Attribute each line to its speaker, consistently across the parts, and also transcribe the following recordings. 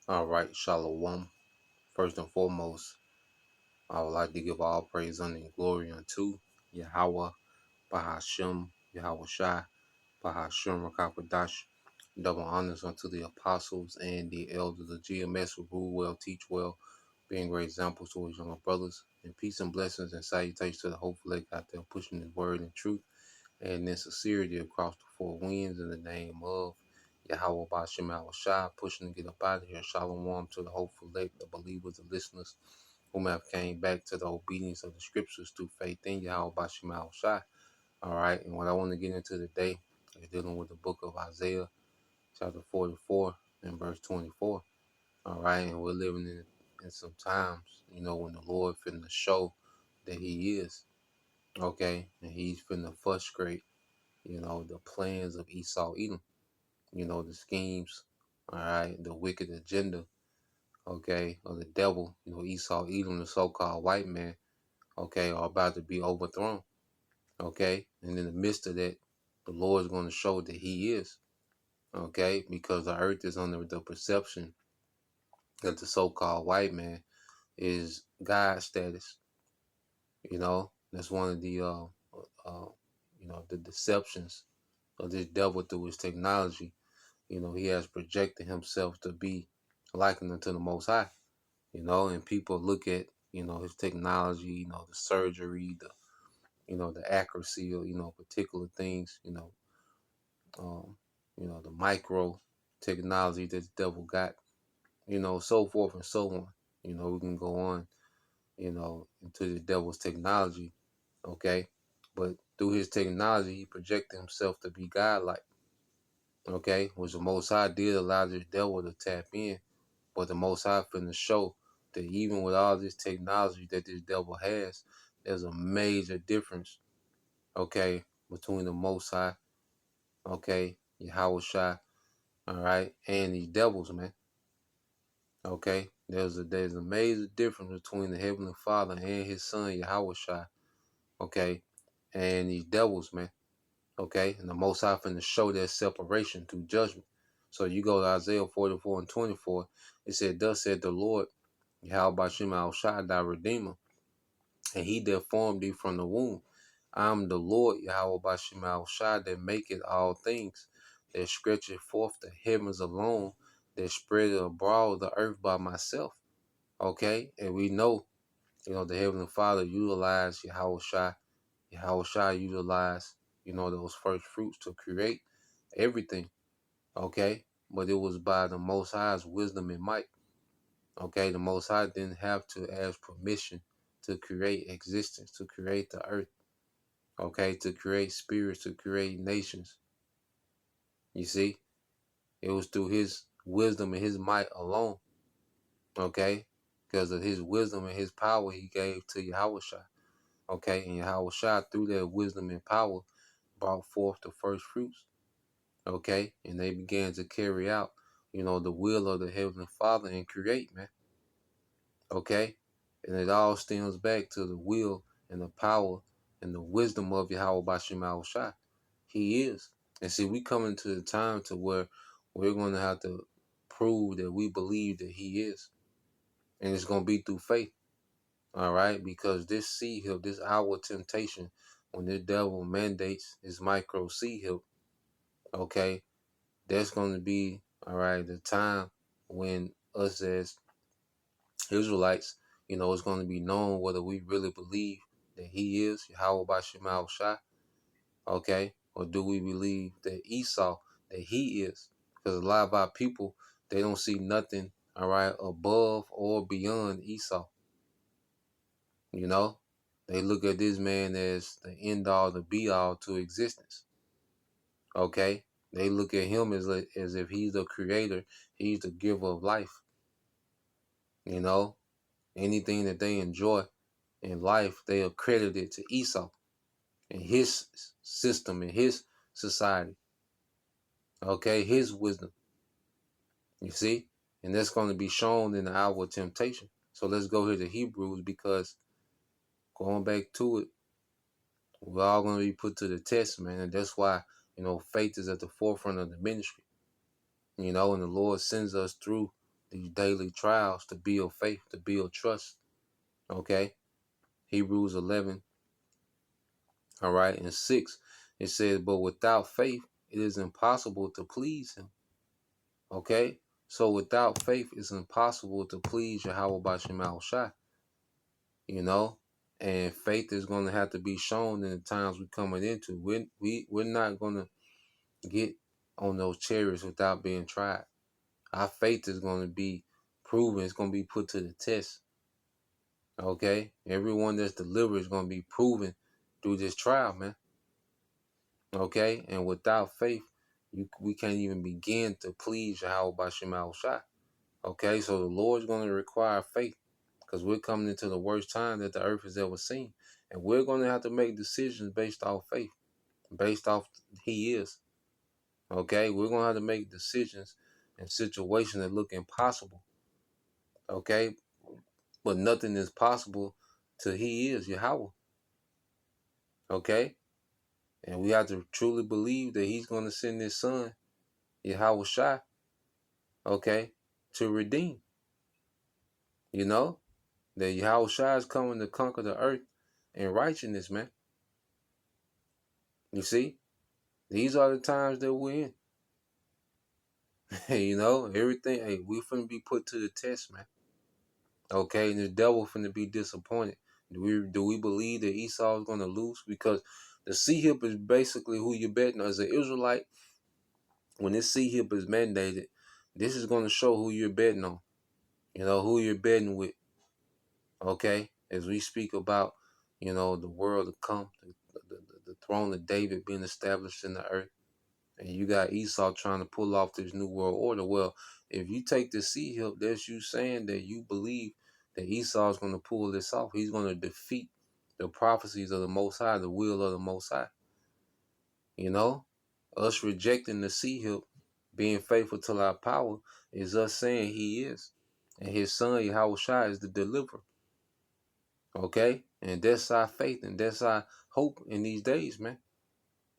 Speaker 1: All right, Shalom. First and foremost, I would like to give all praise, honor, and glory unto Yahweh, Bahashem, Yahweh Shai, Bahashem, Rakapadash. Double honors unto the apostles and the elders of GMS who rule well, teach well, being great examples to his younger brothers. And peace and blessings and salutations to the hopeful elect out there pushing his word and truth and in sincerity across the four winds in the name of Yahweh Bashem Shai, pushing to get up out of here. Shalom to the hopeful elect, the believers, the listeners, whom have came back to the obedience of the scriptures through faith in Yahweh Bashem Shai. All right, and what I want to get into today is dealing with the book of Isaiah, chapter 44 and verse 24. All right, and we're living in some times, when the Lord finna show that He is, okay, and He's finna frustrate the plans of Esau Edom, the schemes, all right, the wicked agenda, okay, of the devil, Esau Edom, the so-called white man, okay, are about to be overthrown, okay, and in the midst of that, the Lord is going to show that He is, okay, because the earth is under the perception that the so-called white man is God status, that's one of the deceptions of this devil through his technology. He has projected himself to be likened unto the Most High, and people look at, his technology, the surgery, the accuracy of, particular things, um, the micro technology that the devil got, so forth and so on. We can go on, into the devil's technology, okay? But through his technology, he projected himself to be godlike, okay? Which the Most High did allow the devil to tap in. But the Most High finna show that even with all this technology that this devil has, there's a major difference, okay, between the Most High, okay, Yahweh Shai, all right, and these devils, man, okay. There's a major difference between the Heavenly Father and His Son Yahweh Shai, okay, and these devils, man, okay, and the Most High finna show that separation through judgment. So you go to Isaiah 44 and 24, it said, "Thus said the Lord, Yahweh Bashem Al Shai, thy Redeemer, and He that formed thee from the womb. I am the Lord Yahweh Bashem Al Shai, that maketh all things, that stretcheth forth the heavens alone, that spreadeth abroad the earth by myself." Okay, and we know, the Heavenly Father utilized Yahweh Shai. Yahweh Shai utilized, those first fruits to create everything. Okay, but it was by the Most High's wisdom and might. Okay, the Most High didn't have to ask permission to create existence, to create the earth, okay, to create spirits, to create nations. You see, it was through His wisdom and His might alone, okay, because of His wisdom and His power He gave to Yahweh Shai, okay, and Yahweh Shai, through that wisdom and power, brought forth the first fruits, okay, and they began to carry out, the will of the Heavenly Father and create, man. Okay? And it all stems back to the will and the power and the wisdom of Yahweh Bashim Shai. He is. And see, we coming to the time to where we're going to have to prove that we believe that He is. And it's going to be through faith. All right? Because this seed hill, this hour temptation, when the devil mandates his micro seed hill, okay, that's going to be, all right, the time when us as Israelites, it's going to be known whether we really believe that He is Yahweh Bashim Al Shai, okay, or do we believe that Esau, that he is? Because a lot of our people, they don't see nothing, all right, above or beyond Esau. They look at this man as the end all, the be all to existence. Okay, they look at him as if he's the creator, he's the giver of life. Anything that they enjoy in life, they accredit it to Esau and his system and his society. Okay, his wisdom. You see? And that's going to be shown in the hour of temptation. So let's go here to Hebrews, because going back to it, we're all going to be put to the test, man. And that's why, faith is at the forefront of the ministry. And the Lord sends us through these daily trials to build faith, to build trust. Okay. Hebrews 11, all right, and 6, it says, but without faith, it is impossible to please him. Okay. So without faith, it's impossible to please Yahweh Bashim Al Shai, you know, and faith is going to have to be shown in the times we're coming into. We're not going to get on those chariots without being tried. Our faith is going to be proven. It's going to be put to the test. Okay. Everyone that's delivered is going to be proven through this trial, man. Okay. And without faith, we can't even begin to please Yahweh Bashim Al Shai. Okay. So the Lord's going to require faith because we're coming into the worst time that the earth has ever seen. And we're going to have to make decisions based off faith, based off He is. Okay. We're going to have to make decisions in situations that look impossible. Okay. But nothing is possible till He is Yahweh. Okay. And we have to truly believe that He's going to send His Son, Yahweh Shai, okay, to redeem. You know, that Yahweh Shai is coming to conquer the earth in righteousness, man. You see, these are the times that we're in. You know, everything, hey, we finna be put to the test, man. Okay, and the devil finna be disappointed. Do we believe that Esau is gonna lose? Because the C-hip is basically who you're betting on. As an Israelite, when this C-hip is mandated, this is gonna show who you're betting on. You know, who you're betting with. Okay, as we speak about, you know, the world to come, the throne of David being established in the earth. And you got Esau trying to pull off this new world order. Well, if you take the C-hip, that's you saying that you believe that Esau is going to pull this off. He's going to defeat the prophecies of the Most High, the will of the Most High. You know, us rejecting the C-hip, being faithful to our power, is us saying He is. And His Son, Yahweh Shai, is the deliverer. Okay? And that's our faith and that's our hope in these days, man.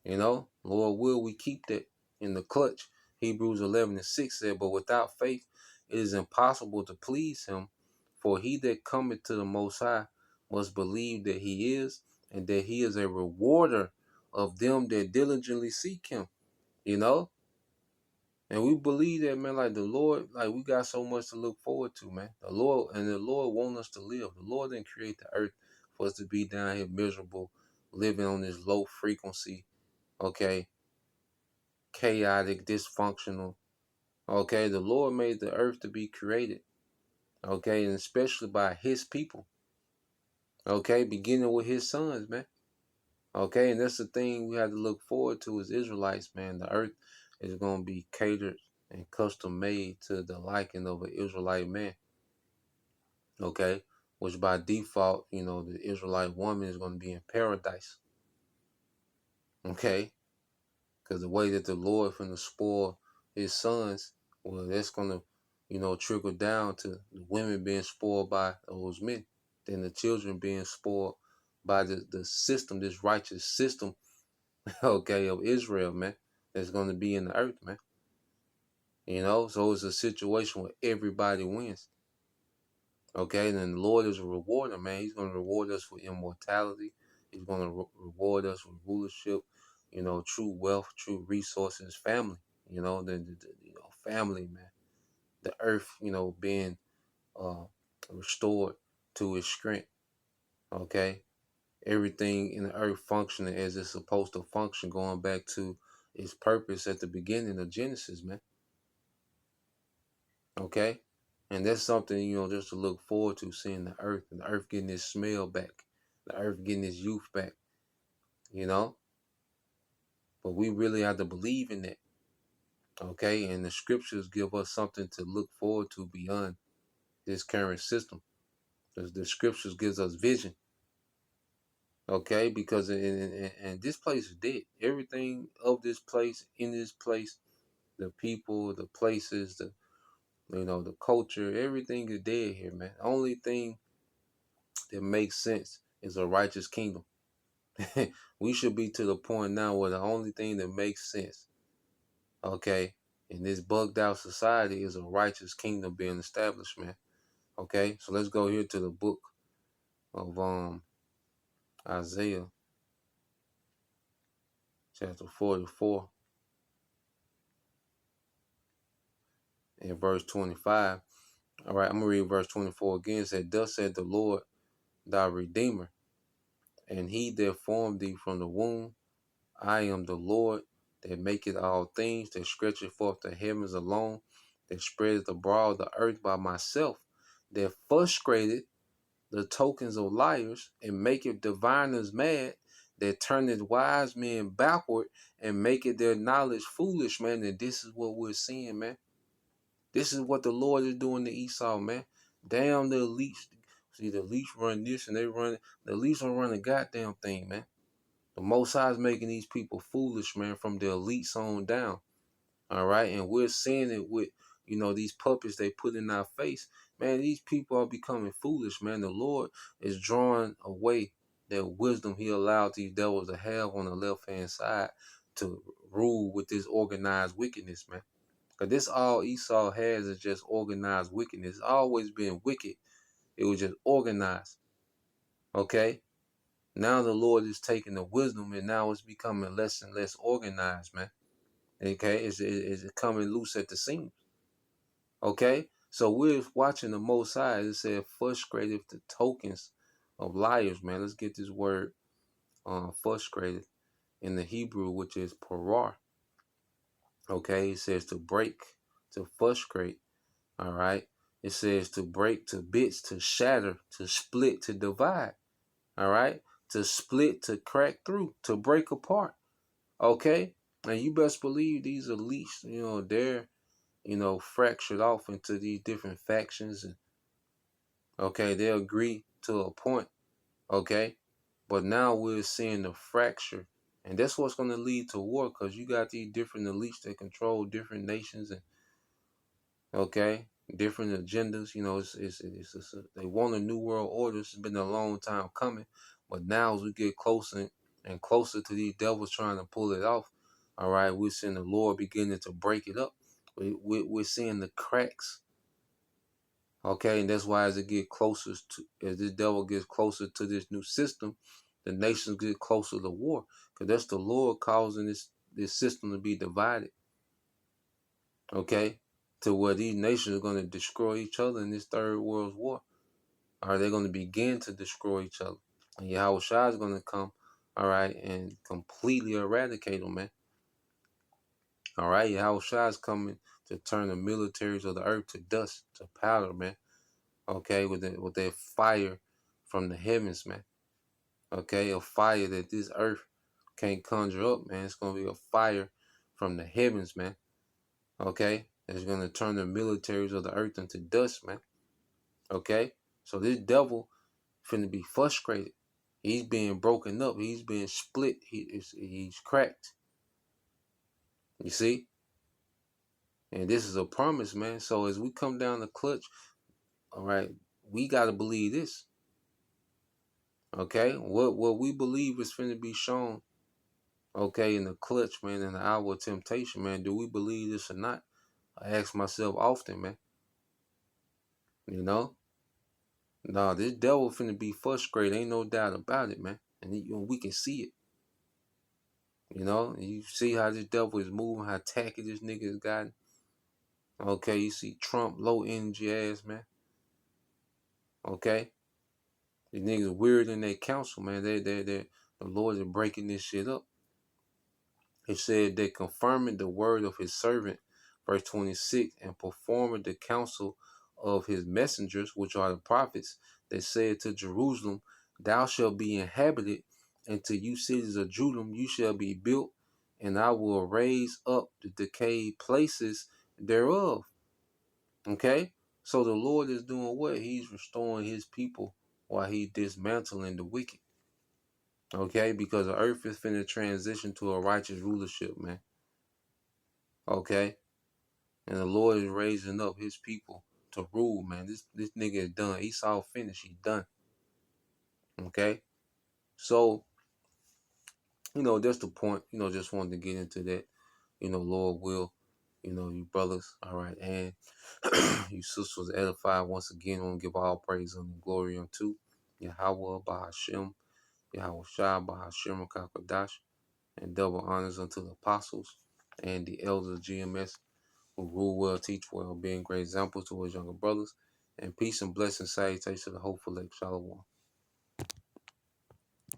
Speaker 1: You know, Lord, will we keep that in the clutch? Hebrews 11 and 6 said, but without faith, it is impossible to please Him. For he that cometh to the Most High must believe that He is, and that He is a rewarder of them that diligently seek Him. You know? And we believe that, man, like the Lord, like we got so much to look forward to, man. The Lord wants us to live. The Lord didn't create the earth for us to be down here miserable, living on this low frequency, okay, chaotic, dysfunctional. Okay, the Lord made the earth to be created. Okay, and especially by His people. Okay, beginning with His sons, man. Okay, and that's the thing we have to look forward to as Israelites, man. The earth is going to be catered and custom made to the liking of an Israelite man. Okay, which by default, you know, the Israelite woman is going to be in paradise. Okay, because the way that the Lord finna spoil His sons, well, that's going to, you know, trickle down to the women being spoiled by those men, then the children being spoiled by the system, this righteous system, okay, of Israel, man, that's going to be in the earth, man. You know, so it's a situation where everybody wins. Okay, and then the Lord is a rewarder, man. He's going to reward us for immortality. He's going to reward us with rulership, you know, true wealth, true resources, family, you know, family, man. The earth, you know, being uh, restored to its strength. Okay, everything in the earth functioning as it's supposed to function, going back to its purpose at the beginning of Genesis, man. Okay, and that's something, you know, just to look forward to, seeing the earth and the earth getting its smell back, the earth getting its youth back, you know. But we really have to believe in that. Okay, and the scriptures give us something to look forward to beyond this current system. The scriptures gives us vision. Okay, because and this place is dead. Everything of this place, in this place, the people, the places, the, you know, the culture, everything is dead here, man. The only thing that makes sense is a righteous kingdom. We should be to the point now where the only thing that makes sense, okay, And this bugged out society is a righteous kingdom being established, man. Okay, so let's go here to the book of Isaiah, chapter 44, and verse 25. All right, I'm gonna read verse 24 again. It said, "Thus said the Lord, thy Redeemer, and he that formed thee from the womb. I am the Lord that maketh all things, that stretcheth forth the heavens alone, that spreadeth abroad the earth by myself, that frustrated the tokens of liars, and maketh diviners mad, that turneth wise men backward, and maketh their knowledge foolish," man. And this is what we're seeing, man. This is what the Lord is doing to Esau, man. Damn the elites. See, the elites run this and they run, the elites don't run a goddamn thing, man. The Most High is making these people foolish, man, from the elites on down. All right. And we're seeing it with, these puppets they put in our face. Man, these people are becoming foolish, man. The Lord is drawing away that wisdom he allowed these devils to have on the left hand side to rule with this organized wickedness, man. Because this all Esau has is just organized wickedness. It's always been wicked. It was just organized. Okay? Now the Lord is taking the wisdom and now it's becoming less and less organized, man. Okay? It's coming loose at the seams. Okay? So we're watching the Most High. It said frustrated the tokens of liars, man. Let's get this word frustrated in the Hebrew, which is parar. Okay? It says to break, to frustrate. All right. It says to break to bits, to shatter, to split, to divide. All right. To split, to crack through, to break apart. Okay. And you best believe these elites, they're, fractured off into these different factions. And okay, they agree to a point. Okay. But now we're seeing the fracture. And that's what's going to lead to war because you got these different elites that control different nations and okay, different agendas. They want a new world order. It's been a long time coming, but now as we get closer and closer to these devils trying to pull it off, all right, we're seeing the Lord beginning to break it up. We're seeing the cracks. Okay, and that's why as it get closer to, as this devil gets closer to this new system, the nations get closer to war, because that's the Lord causing this system to be divided. Okay, to where these nations are going to destroy each other in this third world war. Are they going to begin to destroy each other? And Yahweh Shai is going to come, all right, and completely eradicate them, man. All right, Yahweh Shai is coming to turn the militaries of the earth to dust, to powder, man. Okay, with that fire from the heavens, man. Okay, a fire that this earth can't conjure up, man. It's going to be a fire from the heavens, man. Okay, it's going to turn the militaries of the earth into dust, man. Okay, so this devil finna be frustrated. He's being broken up. He's being split. He's cracked. You see, and this is a promise, man. So as we come down the clutch, all right, we gotta believe this. Okay, what we believe is finna be shown. Okay, in the clutch, man, in the hour of temptation, man. Do we believe this or not? I ask myself often, man. You know, no, this devil finna be frustrated. Ain't no doubt about it, man. And we can see it. You see how this devil is moving, how tacky this nigga has gotten. Okay, you see Trump, low energy ass, man. Okay, these niggas weird in their council, man. The Lord is breaking this shit up. It said they confirming the word of his servant, verse 26, and performing the counsel of his messengers, which are the prophets, that said to Jerusalem, thou shalt be inhabited, and to you cities of Judah you shall be built, and I will raise up the decayed places thereof. Okay? So the Lord is doing what? He's restoring his people while he's dismantling the wicked. Okay? Because the earth is finna transition to a righteous rulership, man. Okay? And the Lord is raising up his people to rule, man. This nigga is done. Esau finished. He's done. Okay? So, that's the point. Just wanted to get into that. Lord will. you brothers, all right, and you sisters edified once again. I want to give all praise and glory unto Yahweh Bahashem, Yahweh Shah Bahashem Kakadash, and double honors unto the apostles and the elders of GMS who rule well, teach well, being great examples to his younger brothers, and peace and blessing salutations to the hopeful Lake Shalom.